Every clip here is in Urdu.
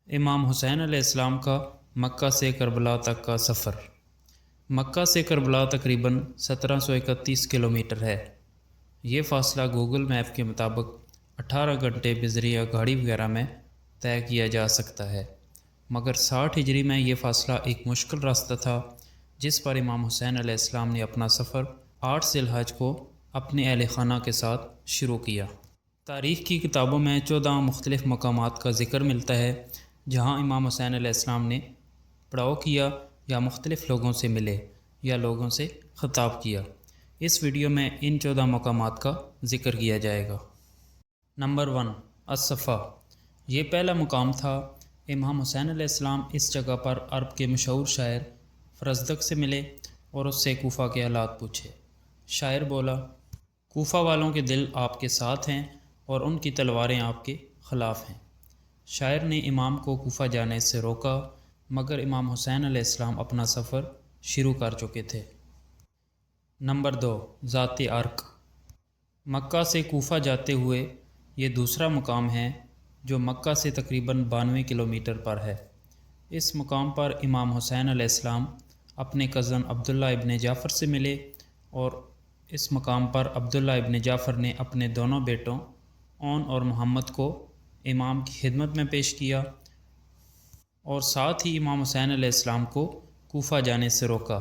امام حسین علیہ السلام کا مکہ سے کربلا تک کا سفر۔ مکہ سے کربلا تقریباً 1731 کلومیٹر ہے۔ یہ فاصلہ گوگل میپ کے مطابق 18 گھنٹے بذریعہ گاڑی وغیرہ میں طے کیا جا سکتا ہے، مگر 60 ہجری میں یہ فاصلہ ایک مشکل راستہ تھا جس پر امام حسین علیہ السلام نے اپنا سفر 8 ذی الحج کو اپنے اہل خانہ کے ساتھ شروع کیا۔ تاریخ کی کتابوں میں 14 مختلف مقامات کا ذکر ملتا ہے جہاں امام حسین علیہ السلام نے پڑاؤ کیا یا مختلف لوگوں سے ملے یا لوگوں سے خطاب کیا۔ اس ویڈیو میں ان 14 مقامات کا ذکر کیا جائے گا۔ نمبر 1، الصفا۔ یہ پہلا مقام تھا۔ امام حسین علیہ السلام اس جگہ پر عرب کے مشہور شاعر فرزدق سے ملے اور اس سے کوفہ کے حالات پوچھے۔ شاعر بولا، کوفہ والوں کے دل آپ کے ساتھ ہیں اور ان کی تلواریں آپ کے خلاف ہیں۔ شاعر نے امام کو کوفہ جانے سے روکا، مگر امام حسین علیہ السلام اپنا سفر شروع کر چکے تھے۔ نمبر 2، ذات ارق۔ مکہ سے کوفہ جاتے ہوئے یہ دوسرا مقام ہے جو مکہ سے تقریباً 92 کلومیٹر پر ہے۔ اس مقام پر امام حسین علیہ السلام اپنے کزن عبداللہ ابن جعفر سے ملے اور اس مقام پر عبداللہ ابن جعفر نے اپنے دونوں بیٹوں اون اور محمد کو امام کی خدمت میں پیش کیا اور ساتھ ہی امام حسین علیہ السلام کو کوفہ جانے سے روکا،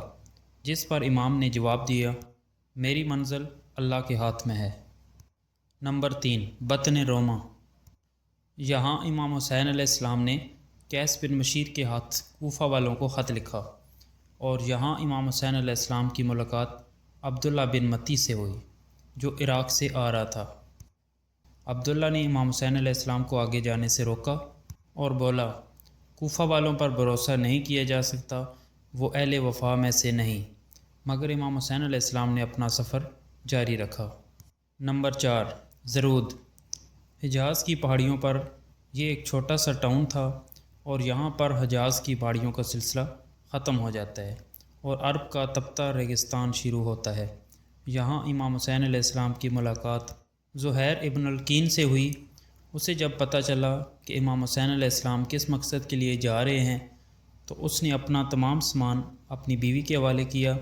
جس پر امام نے جواب دیا، میری منزل اللہ کے ہاتھ میں ہے۔ نمبر 3، بطن روما۔ یہاں امام حسین علیہ السلام نے قیس بن مشیر کے ہاتھ کوفہ والوں کو خط لکھا اور یہاں امام حسین علیہ السلام کی ملاقات عبداللہ بن متی سے ہوئی جو عراق سے آ رہا تھا۔ عبداللہ نے امام حسین علیہ السلام کو آگے جانے سے روکا اور بولا، کوفہ والوں پر بھروسہ نہیں کیا جا سکتا، وہ اہل وفا میں سے نہیں، مگر امام حسین علیہ السلام نے اپنا سفر جاری رکھا۔ نمبر 4، زرود۔ حجاز کی پہاڑیوں پر یہ ایک چھوٹا سا ٹاؤن تھا اور یہاں پر حجاز کی پہاڑیوں کا سلسلہ ختم ہو جاتا ہے اور عرب کا تپتا ریگستان شروع ہوتا ہے۔ یہاں امام حسین علیہ السلام کی ملاقات زہیر ابن الکین سے ہوئی۔ اسے جب پتہ چلا کہ امام حسین علیہ السلام کس مقصد کے لیے جا رہے ہیں تو اس نے اپنا تمام سامان اپنی بیوی کے حوالے کیا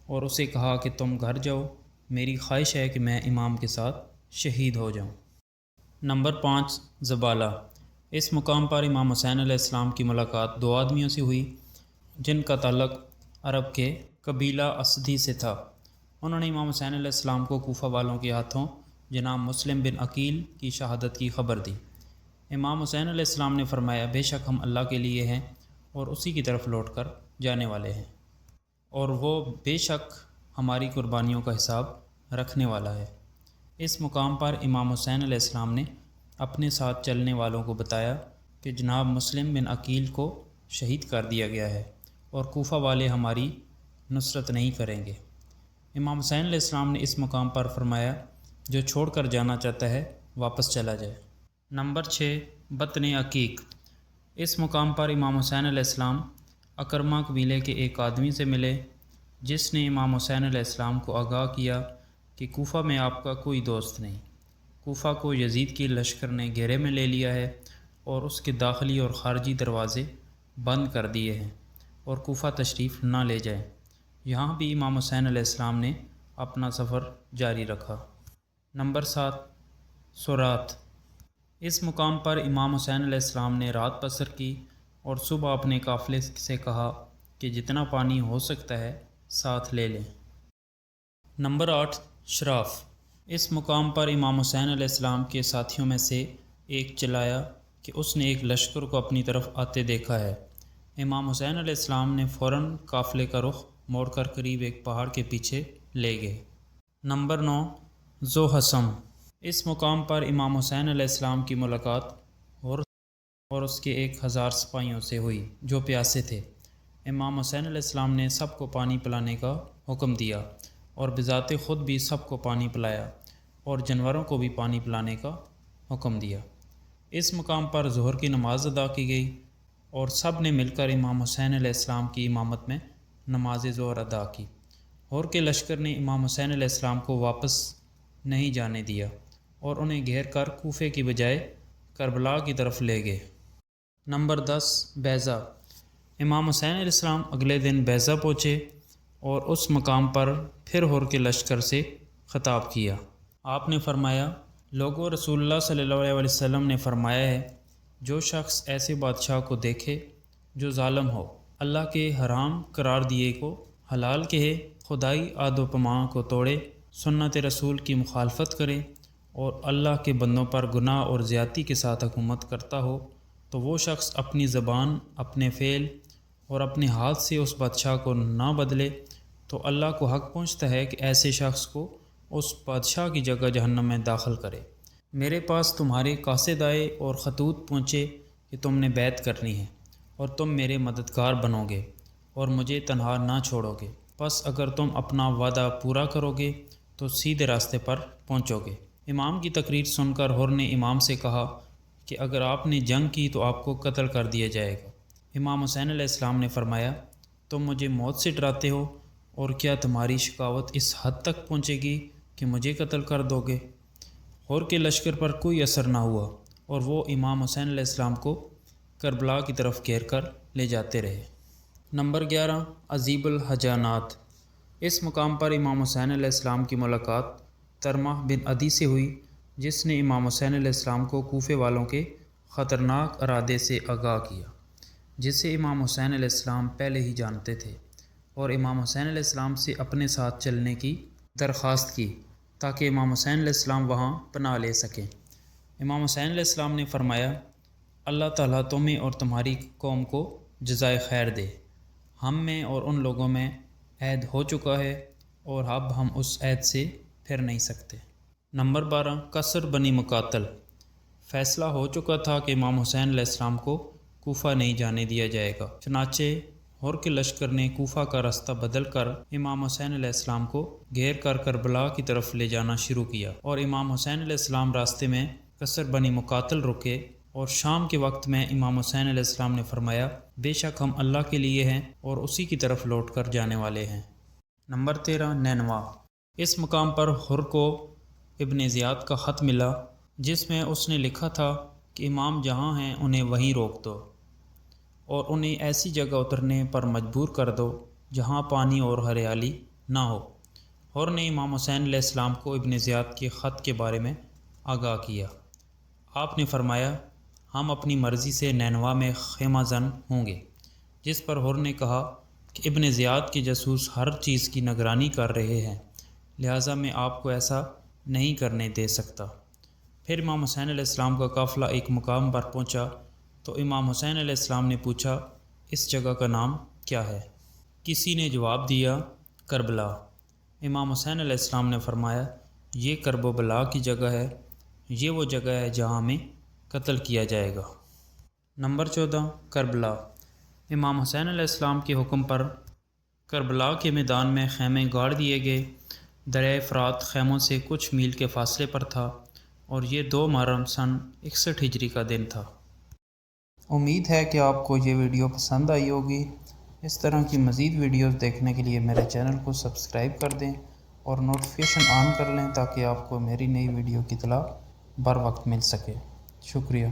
اور اسے کہا کہ تم گھر جاؤ، میری خواہش ہے کہ میں امام کے ساتھ شہید ہو جاؤں۔ نمبر 5، زبالہ۔ اس مقام پر امام حسین علیہ السلام کی ملاقات 2 آدمیوں سے ہوئی جن کا تعلق عرب کے قبیلہ اسدی سے تھا۔ انہوں نے امام حسین علیہ السلام کو کوفہ والوں کے ہاتھوں جناب مسلم بن عقیل کی شہادت کی خبر دی۔ امام حسین علیہ السلام نے فرمایا، بے شک ہم اللہ کے لیے ہیں اور اسی کی طرف لوٹ کر جانے والے ہیں، اور وہ بے شک ہماری قربانیوں کا حساب رکھنے والا ہے۔ اس مقام پر امام حسین علیہ السلام نے اپنے ساتھ چلنے والوں کو بتایا کہ جناب مسلم بن عقیل کو شہید کر دیا گیا ہے اور کوفہ والے ہماری نصرت نہیں کریں گے۔ امام حسین علیہ السلام نے اس مقام پر فرمایا، جو چھوڑ کر جانا چاہتا ہے واپس چلا جائے۔ نمبر 6، بطن عقیق۔ اس مقام پر امام حسین علیہ السلام اکرمہ قبیلے کے ایک آدمی سے ملے جس نے امام حسین علیہ السلام کو آگاہ کیا کہ کوفہ میں آپ کا کوئی دوست نہیں۔ کوفہ کو یزید کی لشکر نے گھیرے میں لے لیا ہے اور اس کے داخلی اور خارجی دروازے بند کر دیے ہیں اور کوفہ تشریف نہ لے جائیں۔ یہاں بھی امام حسین علیہ السلام نے اپنا سفر جاری رکھا۔ نمبر 7، سورات۔ اس مقام پر امام حسین علیہ السلام نے رات بسر کی اور صبح اپنے قافلے سے کہا کہ جتنا پانی ہو سکتا ہے ساتھ لے لیں۔ نمبر 8، شراف۔ اس مقام پر امام حسین علیہ السلام کے ساتھیوں میں سے ایک چلایا کہ اس نے ایک لشکر کو اپنی طرف آتے دیکھا ہے۔ امام حسین علیہ السلام نے فوراً قافلے کا رخ موڑ کر قریب ایک پہاڑ کے پیچھے لے گئے۔ نمبر 9، ذو حسم۔ اس مقام پر امام حسین علیہ السلام کی ملاقات اور اس کے 1000 سپاہیوں سے ہوئی جو پیاسے تھے۔ امام حسین علیہ السلام نے سب کو پانی پلانے کا حکم دیا اور بذات خود بھی سب کو پانی پلایا اور جانوروں کو بھی پانی پلانے کا حکم دیا۔ اس مقام پر ظہر کی نماز ادا کی گئی اور سب نے مل کر امام حسین علیہ السلام کی امامت میں نماز ظہر ادا کی۔ ہور کے لشکر نے امام حسین علیہ السلام کو واپس نہیں جانے دیا اور انہیں گھیر کر کوفے کی بجائے کربلا کی طرف لے گئے۔ نمبر 10 بیضہ۔ امام حسین علیہ السلام اگلے دن بیضہ پہنچے اور اس مقام پر پھر ہور کے لشکر سے خطاب کیا۔ آپ نے فرمایا، لوگوں، رسول اللہ صلی اللہ علیہ وسلم نے فرمایا ہے، جو شخص ایسے بادشاہ کو دیکھے جو ظالم ہو، اللہ کے حرام قرار دیے کو حلال کہے، خدائی عہد و پیمان کو توڑے، سنت رسول کی مخالفت کرے اور اللہ کے بندوں پر گناہ اور زیادتی کے ساتھ حکومت کرتا ہو، تو وہ شخص اپنی زبان، اپنے فعل اور اپنے ہاتھ سے اس بادشاہ کو نہ بدلے، تو اللہ کو حق پہنچتا ہے کہ ایسے شخص کو اس بادشاہ کی جگہ جہنم میں داخل کرے۔ میرے پاس تمہارے قاصد آئے اور خطوط پہنچے کہ تم نے بیعت کرنی ہے اور تم میرے مددگار بنو گے اور مجھے تنہا نہ چھوڑو گے، پس اگر تم اپنا وعدہ پورا کرو گے تو سیدھے راستے پر پہنچو گے۔ امام کی تقریر سن کر ہور نے امام سے کہا کہ اگر آپ نے جنگ کی تو آپ کو قتل کر دیا جائے گا۔ امام حسین علیہ السلام نے فرمایا، تم مجھے موت سے ڈراتے ہو، اور کیا تمہاری شقاوت اس حد تک پہنچے گی کہ مجھے قتل کر دو گے؟ ہور کے لشکر پر کوئی اثر نہ ہوا اور وہ امام حسین علیہ السلام کو کربلا کی طرف گھیر کر لے جاتے رہے۔ نمبر 11 عذیب الحجانات۔ اس مقام پر امام حسین علیہ السلام کی ملاقات ترمہ بن عدی سے ہوئی، جس نے امام حسین علیہ السلام کو کوفے والوں کے خطرناک ارادے سے آگاہ کیا، جسے امام حسین علیہ السلام پہلے ہی جانتے تھے، اور امام حسین علیہ السلام سے اپنے ساتھ چلنے کی درخواست کی تاکہ امام حسین علیہ السلام وہاں پناہ لے سکیں۔ امام حسین علیہ السلام نے فرمایا، اللہ تعالیٰ تمہیں اور تمہاری قوم کو جزائے خیر دے، ہم میں اور ان لوگوں میں عہد ہو چکا ہے اور اب ہم اس عہد سے پھر نہیں سکتے۔ نمبر 12 قصر بنی مقاتل۔ فیصلہ ہو چکا تھا کہ امام حسین علیہ السلام کو کوفہ نہیں جانے دیا جائے گا، چنانچہ ہور کے لشکر نے کوفہ کا راستہ بدل کر امام حسین علیہ السلام کو گھیر کر کربلا کی طرف لے جانا شروع کیا، اور امام حسین علیہ السلام راستے میں قصر بنی مقاتل رکے، اور شام کے وقت میں امام حسین علیہ السلام نے فرمایا، بے شک ہم اللہ کے لیے ہیں اور اسی کی طرف لوٹ کر جانے والے ہیں۔ نمبر 13 نینوا۔ اس مقام پر ہور کو ابن زیاد کا خط ملا، جس میں اس نے لکھا تھا کہ امام جہاں ہیں انہیں وہیں روک دو اور انہیں ایسی جگہ اترنے پر مجبور کر دو جہاں پانی اور ہریالی نہ ہو۔ ہور نے امام حسین علیہ السلام کو ابن زیاد کے خط کے بارے میں آگاہ کیا۔ آپ نے فرمایا، ہم اپنی مرضی سے نینوا میں خیمہ زن ہوں گے، جس پر ہور نے کہا کہ ابن زیاد کے جاسوس ہر چیز کی نگرانی کر رہے ہیں، لہٰذا میں آپ کو ایسا نہیں کرنے دے سکتا۔ پھر امام حسین علیہ السلام کا قافلہ ایک مقام پر پہنچا تو امام حسین علیہ السلام نے پوچھا، اس جگہ کا نام کیا ہے؟ کسی نے جواب دیا، کربلا۔ امام حسین علیہ السلام نے فرمایا، یہ کرب و بلا کی جگہ ہے، یہ وہ جگہ ہے جہاں ہمیں قتل کیا جائے گا۔ نمبر 14 کربلا۔ امام حسین علیہ السلام کے حکم پر کربلا کے میدان میں خیمے گاڑ دیے گئے۔ دریائے فرات خیموں سے کچھ میل کے فاصلے پر تھا، اور یہ 2 محرم سن 61 ہجری کا دن تھا۔ امید ہے کہ آپ کو یہ ویڈیو پسند آئی ہوگی۔ اس طرح کی مزید ویڈیوز دیکھنے کے لیے میرے چینل کو سبسکرائب کر دیں اور نوٹیفیکیشن آن کر لیں تاکہ آپ کو میری نئی ویڈیو کی اطلاع بر وقت مل سکے۔ شکریہ۔